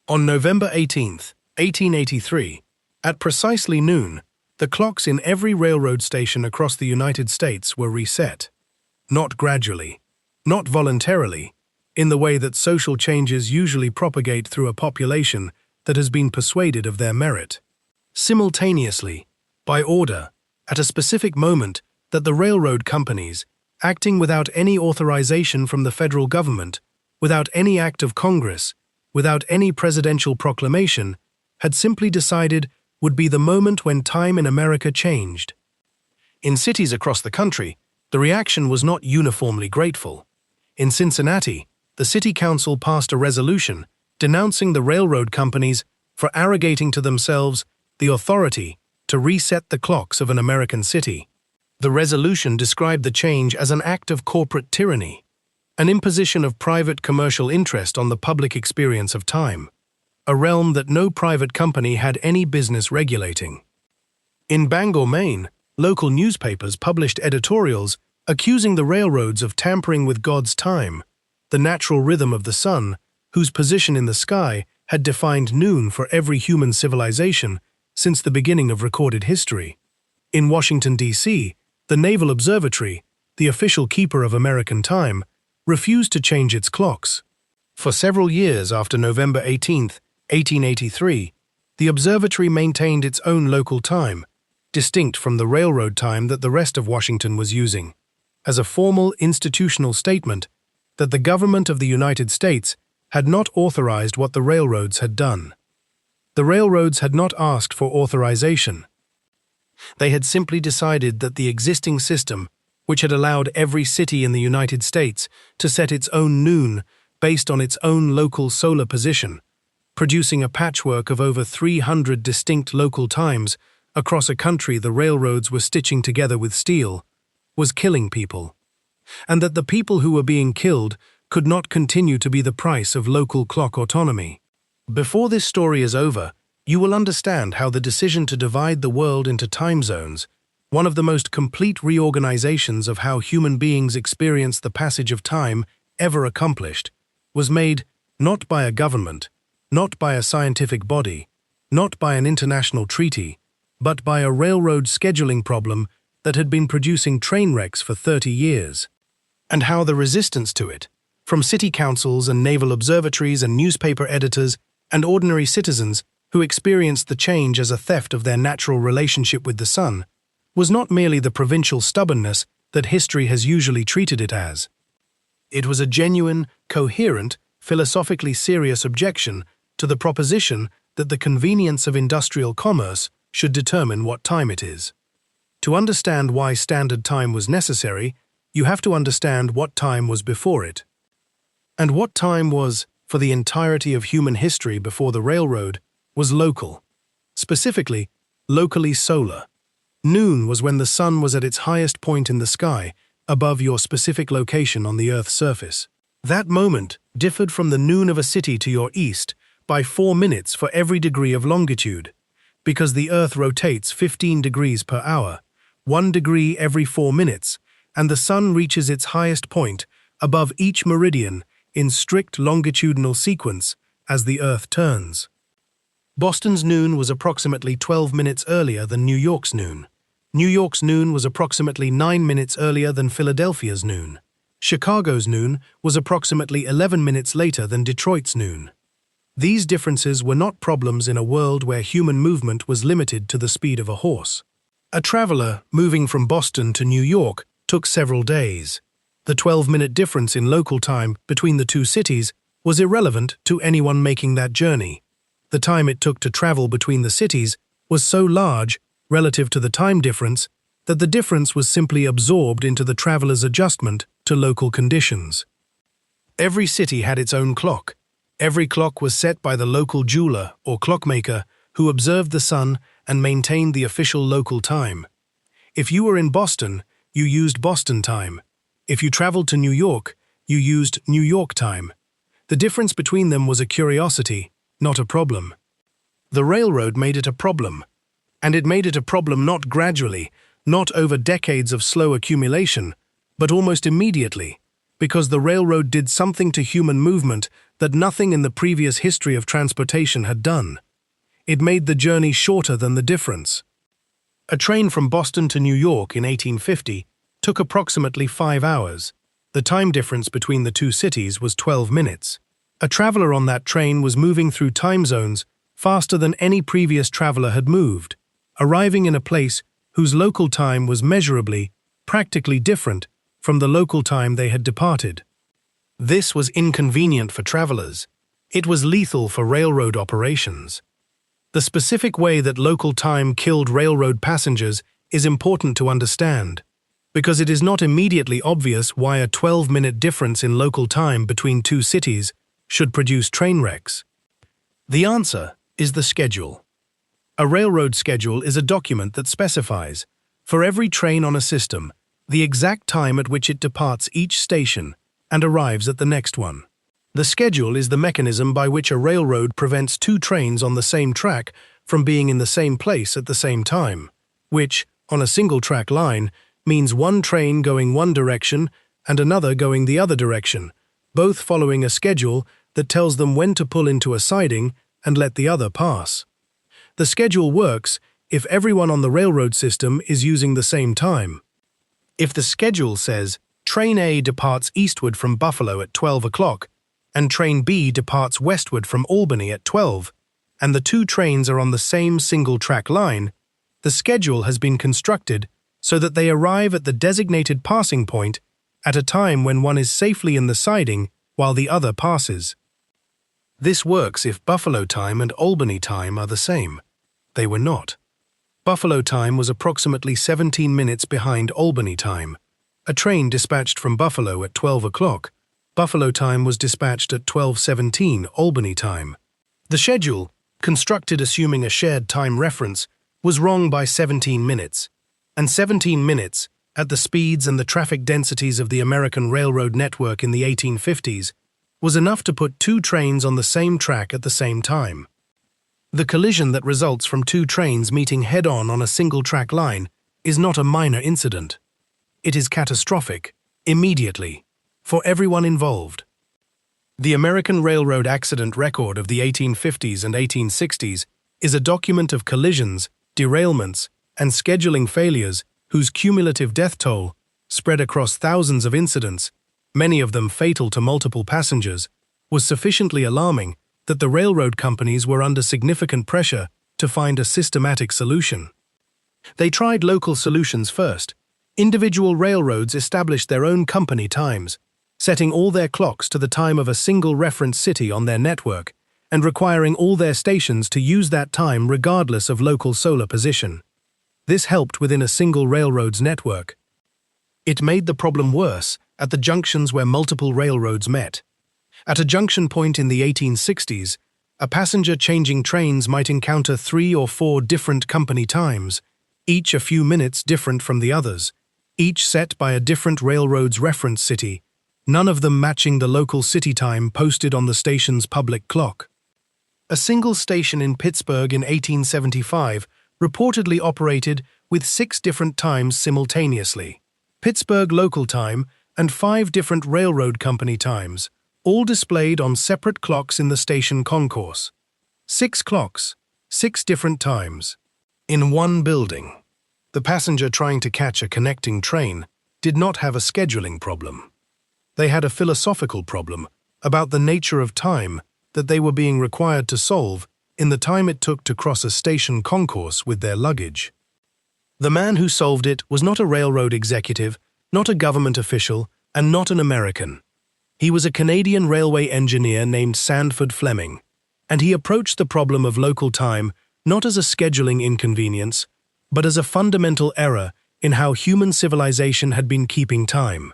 On November 18, 1883, at precisely noon, the clocks in every railroad station across the United States were reset. Not gradually, not voluntarily, in the way that social changes usually propagate through a population that has been persuaded of their merit. Simultaneously, by order, at a specific moment that the railroad companies, acting without any authorization from the federal government, without any act of Congress, without any presidential proclamation, had simply decided would be the moment when time in America changed. In cities across the country, the reaction was not uniformly grateful. In Cincinnati, the city council passed a resolution denouncing the railroad companies for arrogating to themselves the authority to reset the clocks of an American city. The resolution described the change as an act of corporate tyranny, an imposition of private commercial interest on the public experience of time, a realm that no private company had any business regulating. In Bangor, Maine, local newspapers published editorials accusing the railroads of tampering with God's time, the natural rhythm of the sun, whose position in the sky had defined noon for every human civilization since the beginning of recorded history. In Washington, D.C., the Naval Observatory, the official keeper of American time, refused to change its clocks. For several years after November 18, 1883, the observatory maintained its own local time, distinct from the railroad time that the rest of Washington was using, as a formal institutional statement that the government of the United States had not authorized what the railroads had done. The railroads had not asked for authorization. They had simply decided that the existing system, which had allowed every city in the United States to set its own noon based on its own local solar position, producing a patchwork of over 300 distinct local times across a country the railroads were stitching together with steel, was killing people, and that the people who were being killed could not continue to be the price of local clock autonomy. Before this story is over, you will understand how the decision to divide the world into time zones, one of the most complete reorganizations of how human beings experience the passage of time ever accomplished, was made not by a government, not by a scientific body, not by an international treaty, but by a railroad scheduling problem that had been producing train wrecks for 30 years. And how the resistance to it, from city councils and naval observatories and newspaper editors and ordinary citizens who experienced the change as a theft of their natural relationship with the sun, was not merely the provincial stubbornness that history has usually treated it as. It was a genuine, coherent, philosophically serious objection to the proposition that the convenience of industrial commerce should determine what time it is. To understand why standard time was necessary, you have to understand what time was before it. And what time was, for the entirety of human history before the railroad, was local. Specifically, locally solar. Noon was when the sun was at its highest point in the sky, above your specific location on the Earth's surface. That moment differed from the noon of a city to your east by 4 minutes for every degree of longitude, because the Earth rotates 15 degrees per hour, 1 degree every 4 minutes, and the sun reaches its highest point above each meridian in strict longitudinal sequence as the Earth turns. Boston's noon was approximately 12 minutes earlier than New York's noon. New York's noon was approximately 9 minutes earlier than Philadelphia's noon. Chicago's noon was approximately 11 minutes later than Detroit's noon. These differences were not problems in a world where human movement was limited to the speed of a horse. A traveler moving from Boston to New York took several days. The 12-minute difference in local time between the two cities was irrelevant to anyone making that journey. The time it took to travel between the cities was so large relative to the time difference that the difference was simply absorbed into the traveler's adjustment to local conditions. Every city had its own clock. Every clock was set by the local jeweler or clockmaker who observed the sun and maintained the official local time. If you were in Boston, you used Boston time. If you traveled to New York, you used New York time. The difference between them was a curiosity, not a problem. The railroad made it a problem. And it made it a problem not gradually, not over decades of slow accumulation, but almost immediately, because the railroad did something to human movement that nothing in the previous history of transportation had done. It made the journey shorter than the difference. A train from Boston to New York in 1850 took approximately 5 hours. The time difference between the two cities was 12 minutes. A traveler on that train was moving through time zones faster than any previous traveler had moved, arriving in a place whose local time was measurably, practically different from the local time they had departed. This was inconvenient for travelers. It was lethal for railroad operations. The specific way that local time killed railroad passengers is important to understand, because it is not immediately obvious why a 12-minute difference in local time between two cities should produce train wrecks. The answer is the schedule. A railroad schedule is a document that specifies, for every train on a system, the exact time at which it departs each station and arrives at the next one. The schedule is the mechanism by which a railroad prevents two trains on the same track from being in the same place at the same time, which, on a single-track line, means one train going one direction and another going the other direction, both following a schedule that tells them when to pull into a siding and let the other pass. The schedule works if everyone on the railroad system is using the same time. If the schedule says, Train A departs eastward from Buffalo at 12 o'clock, and Train B departs westward from Albany at 12, and the two trains are on the same single-track line, the schedule has been constructed so that they arrive at the designated passing point at a time when one is safely in the siding while the other passes. This works if Buffalo time and Albany time are the same. They were not. Buffalo time was approximately 17 minutes behind Albany time. A train dispatched from Buffalo at 12 o'clock. Buffalo time was dispatched at 12:17 Albany time. The schedule, constructed assuming a shared time reference, was wrong by 17 minutes. And 17 minutes, at the speeds and the traffic densities of the American railroad network in the 1850s, was enough to put two trains on the same track at the same time. The collision that results from two trains meeting head-on on a single-track line is not a minor incident. It is catastrophic, immediately, for everyone involved. The American Railroad Accident Record of the 1850s and 1860s is a document of collisions, derailments, and scheduling failures whose cumulative death toll, spread across thousands of incidents, many of them fatal to multiple passengers, was sufficiently alarming that the railroad companies were under significant pressure to find a systematic solution. They tried local solutions first. Individual railroads established their own company times, setting all their clocks to the time of a single reference city on their network, and requiring all their stations to use that time regardless of local solar position. This helped within a single railroad's network. It made the problem worse at the junctions where multiple railroads met. At a junction point in the 1860s, a passenger changing trains might encounter 3 or 4 different company times, each a few minutes different from the others, each set by a different railroad's reference city, none of them matching the local city time posted on the station's public clock. A single station in Pittsburgh in 1875 reportedly operated with 6 different times simultaneously, Pittsburgh local time and 5 different railroad company times, all displayed on separate clocks in the station concourse. 6 clocks, 6 different times, in one building. The passenger trying to catch a connecting train did not have a scheduling problem. They had a philosophical problem about the nature of time that they were being required to solve in the time it took to cross a station concourse with their luggage. The man who solved it was not a railroad executive, not a government official, and not an American. He was a Canadian railway engineer named Sandford Fleming, and he approached the problem of local time not as a scheduling inconvenience, but as a fundamental error in how human civilization had been keeping time.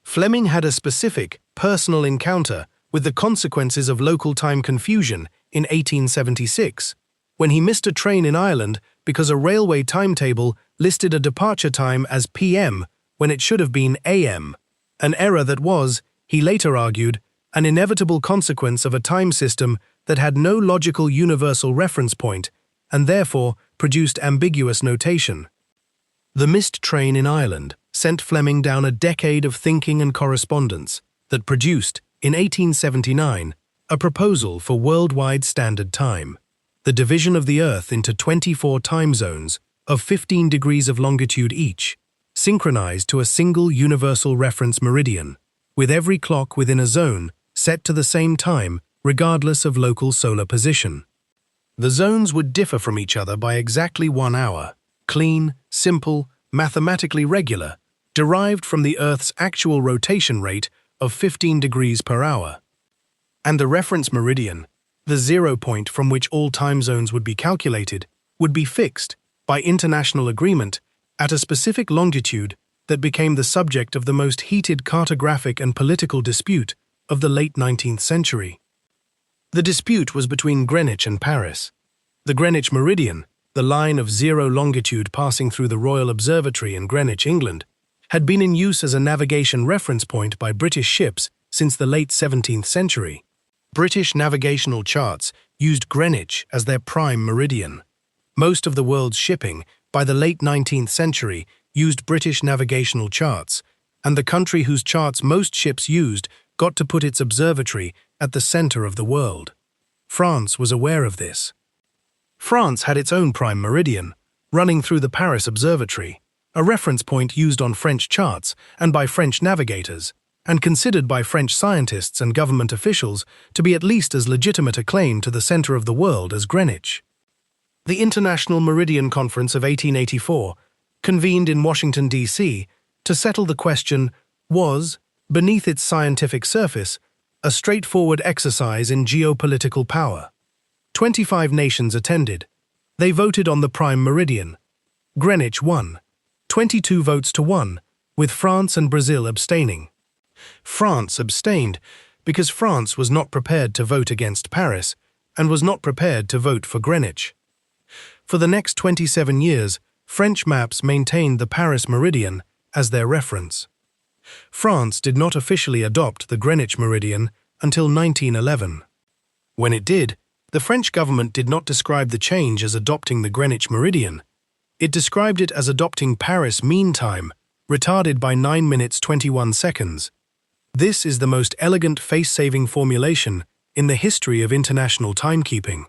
Fleming had a specific, personal encounter with the consequences of local time confusion in 1876, when he missed a train in Ireland because a railway timetable listed a departure time as PM when it should have been AM, an error that was, he later argued, an inevitable consequence of a time system that had no logical universal reference point and therefore produced ambiguous notation. The missed train in Ireland, sent Fleming down a decade of thinking and correspondence that produced, in 1879, a proposal for worldwide standard time, the division of the Earth into 24 time zones of 15 degrees of longitude each, synchronized to a single universal reference meridian, with every clock within a zone set to the same time regardless of local solar position. The zones would differ from each other by exactly 1 hour, clean, simple, mathematically regular, derived from the Earth's actual rotation rate of 15 degrees per hour. And the reference meridian, the 0 point from which all time zones would be calculated, would be fixed, by international agreement, at a specific longitude that became the subject of the most heated cartographic and political dispute of the late 19th century. The dispute was between Greenwich and Paris. The Greenwich meridian, the line of 0 longitude passing through the Royal Observatory in Greenwich, England, had been in use as a navigation reference point by British ships since the late 17th century. British navigational charts used Greenwich as their prime meridian. Most of the world's shipping, by the late 19th century, used British navigational charts, and the country whose charts most ships used got to put its observatory at the center of the world. France was aware of this. France had its own prime meridian, running through the Paris Observatory, a reference point used on French charts and by French navigators, and considered by French scientists and government officials to be at least as legitimate a claim to the center of the world as Greenwich. The International Meridian Conference of 1884, convened in Washington, D.C., to settle the question, was, beneath its scientific surface, a straightforward exercise in geopolitical power. 25 nations attended. They voted on the prime meridian. Greenwich won, 22 votes to 1, with France and Brazil abstaining. France abstained because France was not prepared to vote against Paris and was not prepared to vote for Greenwich. For the next 27 years, French maps maintained the Paris meridian as their reference. France did not officially adopt the Greenwich meridian until 1911. When it did, the French government did not describe the change as adopting the Greenwich meridian. It described it as adopting Paris mean time, retarded by 9 minutes 21 seconds. This is the most elegant face-saving formulation in the history of international timekeeping.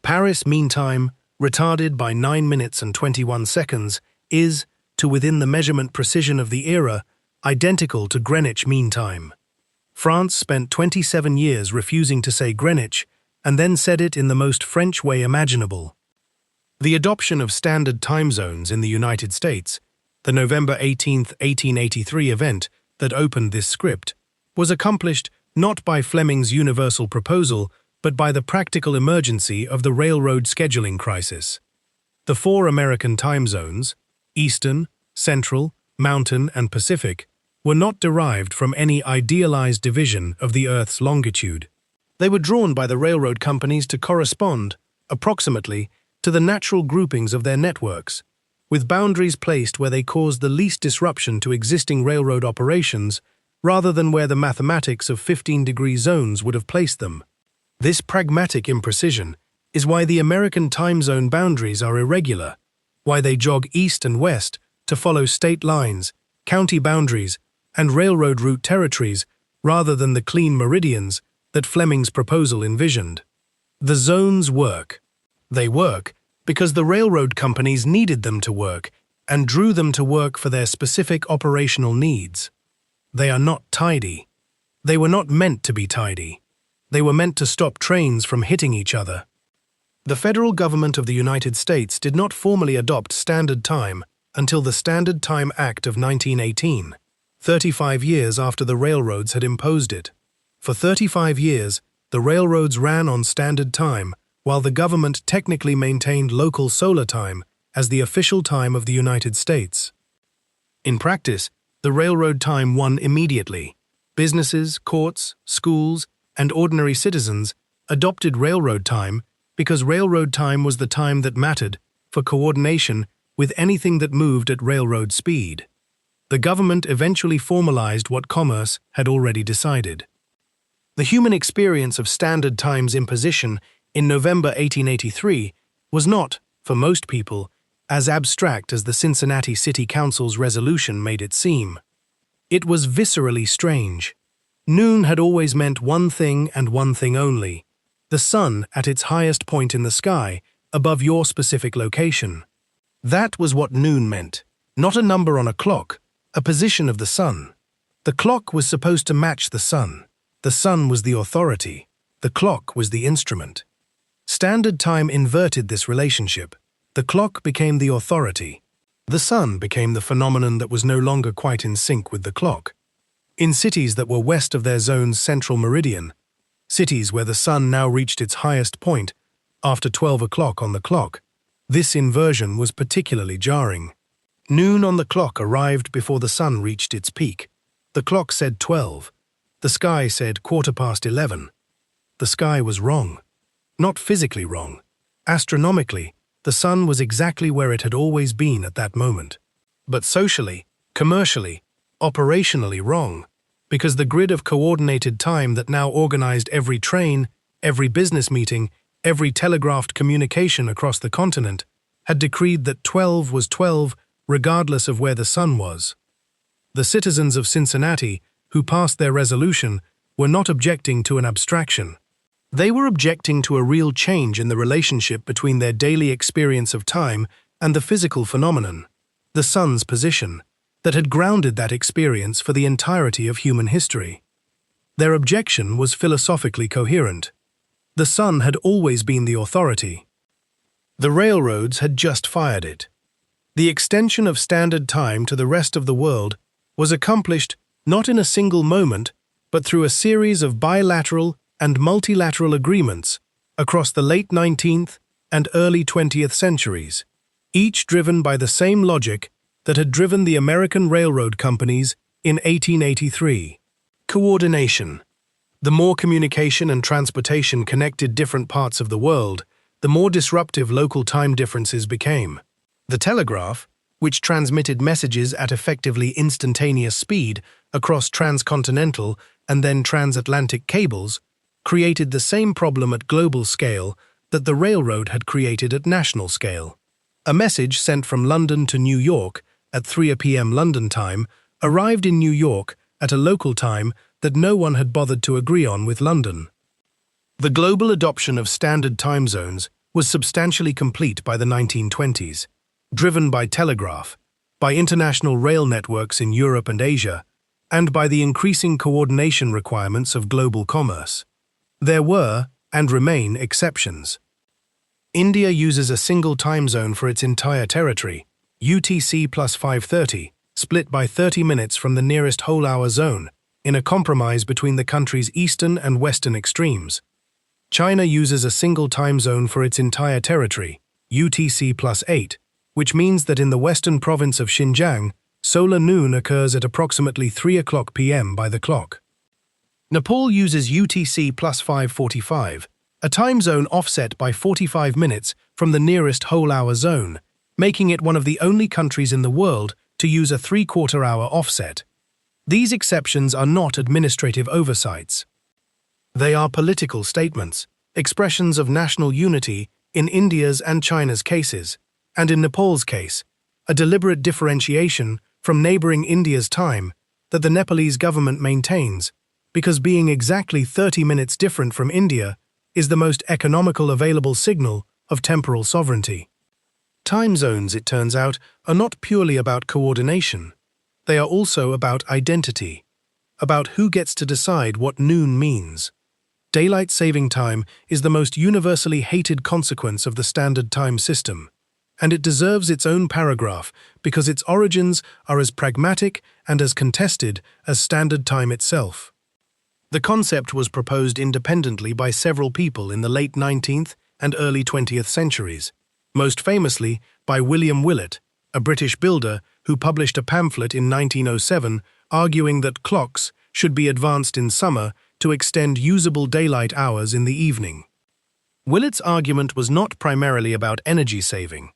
Paris mean time, retarded by 9 minutes and 21 seconds, is, to within the measurement precision of the era, identical to Greenwich mean time. France spent 27 years refusing to say Greenwich, and then said it in the most French way imaginable. The adoption of standard time zones in the United States, the November 18, 1883 event that opened this script, was accomplished not by Fleming's universal proposal, but by the practical emergency of the railroad scheduling crisis. The 4 American time zones, Eastern, Central, Mountain, and Pacific, were not derived from any idealized division of the Earth's longitude. They were drawn by the railroad companies to correspond, approximately, to the natural groupings of their networks, with boundaries placed where they caused the least disruption to existing railroad operations, rather than where the mathematics of 15-degree zones would have placed them. This pragmatic imprecision is why the American time zone boundaries are irregular, why they jog east and west to follow state lines, county boundaries, and railroad route territories rather than the clean meridians that Fleming's proposal envisioned. The zones work. They work because the railroad companies needed them to work and drew them to work for their specific operational needs. They are not tidy. They were not meant to be tidy. They were meant to stop trains from hitting each other. The federal government of the United States did not formally adopt Standard Time until the Standard Time Act of 1918, 35 years after the railroads had imposed it. For 35 years, the railroads ran on Standard Time, while the government technically maintained local solar time as the official time of the United States. In practice, the railroad time won immediately. Businesses, courts, schools, and ordinary citizens adopted railroad time because railroad time was the time that mattered for coordination with anything that moved at railroad speed. The government eventually formalized what commerce had already decided. The human experience of Standard Time's imposition in November 1883 was not, for most people, as abstract as the Cincinnati City Council's resolution made it seem. It was viscerally strange. Noon had always meant one thing and one thing only: the sun at its highest point in the sky, above your specific location. That was what noon meant, not a number on a clock, a position of the sun. The clock was supposed to match the sun. The sun was the authority. The clock was the instrument. Standard Time inverted this relationship. The clock became the authority. The sun became the phenomenon that was no longer quite in sync with the clock. In cities that were west of their zone's central meridian, cities where the sun now reached its highest point after 12 o'clock on the clock, this inversion was particularly jarring. Noon on the clock arrived before the sun reached its peak. The clock said 12. The sky said 11:15. The sky was wrong. Not physically wrong. Astronomically, the sun was exactly where it had always been at that moment. But socially, commercially, operationally wrong, because the grid of coordinated time that now organized every train, every business meeting, every telegraphed communication across the continent had decreed that 12 was 12 regardless of where the sun was. The citizens of Cincinnati, who passed their resolution, were not objecting to an abstraction. They were objecting to a real change in the relationship between their daily experience of time and the physical phenomenon, the sun's position, that had grounded that experience for the entirety of human history. Their objection was philosophically coherent. The sun had always been the authority. The railroads had just fired it. The extension of Standard Time to the rest of the world was accomplished not in a single moment, but through a series of bilateral and multilateral agreements across the late 19th and early 20th centuries, each driven by the same logic that had driven the American railroad companies in 1883. Coordination. The more communication and transportation connected different parts of the world, the more disruptive local time differences became. The telegraph, which transmitted messages at effectively instantaneous speed across transcontinental and then transatlantic cables, created the same problem at global scale that the railroad had created at national scale. A message sent from London to New York at 3 p.m. London time arrived in New York at a local time that no one had bothered to agree on with London. The global adoption of standard time zones was substantially complete by the 1920s, driven by telegraph, by international rail networks in Europe and Asia, and by the increasing coordination requirements of global commerce. There were, and remain, exceptions. India uses a single time zone for its entire territory, UTC plus 5:30, split by 30 minutes from the nearest whole-hour zone, in a compromise between the country's eastern and western extremes. China uses a single time zone for its entire territory, UTC plus 8, which means that in the western province of Xinjiang, solar noon occurs at approximately 3 o'clock p.m. by the clock. Nepal uses UTC plus 5:45, a time zone offset by 45 minutes from the nearest whole-hour zone, making it one of the only countries in the world to use a 3/4-hour offset. These exceptions are not administrative oversights. They are political statements, expressions of national unity in India's and China's cases, and in Nepal's case, a deliberate differentiation from neighboring India's time that the Nepalese government maintains, because being exactly 30 minutes different from India is the most economical available signal of temporal sovereignty. Time zones, it turns out, are not purely about coordination. They are also about identity, about who gets to decide what noon means. Daylight saving time is the most universally hated consequence of the standard time system, and it deserves its own paragraph because its origins are as pragmatic and as contested as standard time itself. The concept was proposed independently by several people in the late 19th and early 20th centuries, most famously by William Willett, a British builder who published a pamphlet in 1907 arguing that clocks should be advanced in summer to extend usable daylight hours in the evening. Willett's argument was not primarily about energy saving.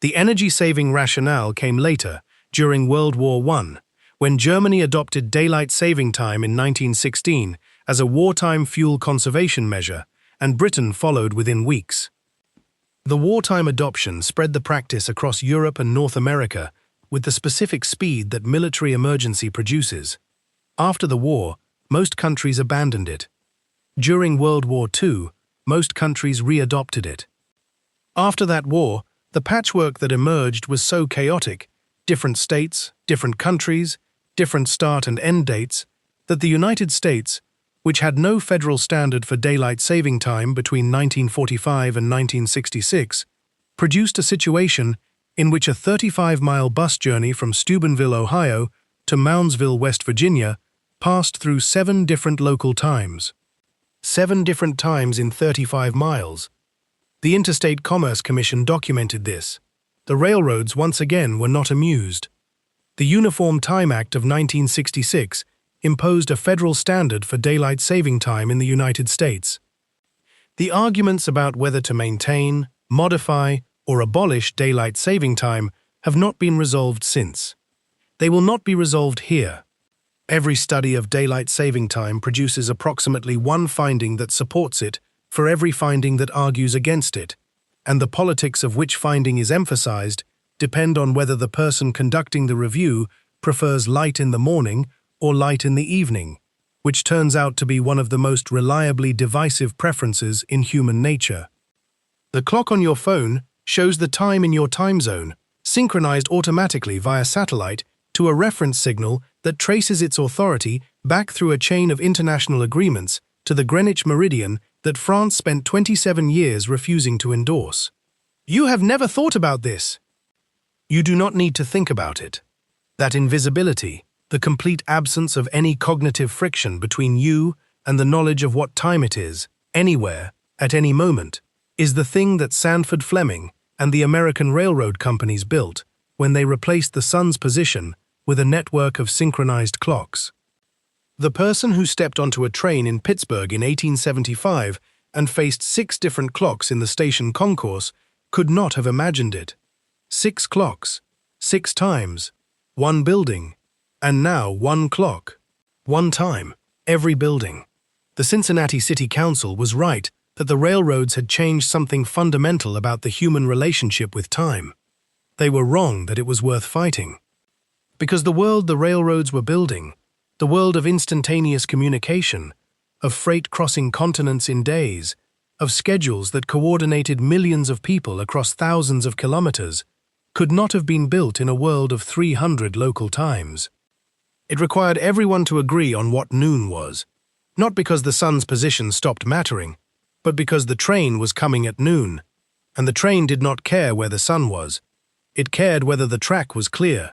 The energy-saving rationale came later, during World War I, when Germany adopted daylight saving time in 1916 as a wartime fuel conservation measure, and Britain followed within weeks. The wartime adoption spread the practice across Europe and North America with the specific speed that military emergency produces. After the war, most countries abandoned it. During World War II, most countries re-adopted it. After that war, the patchwork that emerged was so chaotic, different states, different countries, different start and end dates, that the United States, which had no federal standard for daylight saving time between 1945 and 1966, produced a situation in which a 35-mile bus journey from Steubenville, Ohio, to Moundsville, West Virginia, passed through 7 different local times. 7 different times in 35 miles. The Interstate Commerce Commission documented this. The railroads once again were not amused. The Uniform Time Act of 1966 imposed a federal standard for daylight saving time in the United States. The arguments about whether to maintain, modify, or abolish daylight saving time have not been resolved since. They will not be resolved here. Every study of daylight saving time produces approximately one finding that supports it for every finding that argues against it, and the politics of which finding is emphasized depend on whether the person conducting the review prefers light in the morning or light in the evening, which turns out to be one of the most reliably divisive preferences in human nature. The clock on your phone shows the time in your time zone, synchronized automatically via satellite to a reference signal that traces its authority back through a chain of international agreements to the Greenwich Meridian that France spent 27 years refusing to endorse. You have never thought about this. You do not need to think about it. That invisibility, the complete absence of any cognitive friction between you and the knowledge of what time it is, anywhere, at any moment, is the thing that Sanford Fleming and the American railroad companies built when they replaced the sun's position with a network of synchronized clocks. The person who stepped onto a train in Pittsburgh in 1875 and faced 6 different clocks in the station concourse could not have imagined it. 6 clocks, 6 times, 1 building, and now 1 clock, 1 time, every building. The Cincinnati City Council was right that the railroads had changed something fundamental about the human relationship with time. They were wrong that it was worth fighting. Because the world the railroads were building, the world of instantaneous communication, of freight crossing continents in days, of schedules that coordinated millions of people across thousands of kilometers, could not have been built in a world of 300 local times. It required everyone to agree on what noon was, not because the sun's position stopped mattering, but because the train was coming at noon, and the train did not care where the sun was. It cared whether the track was clear.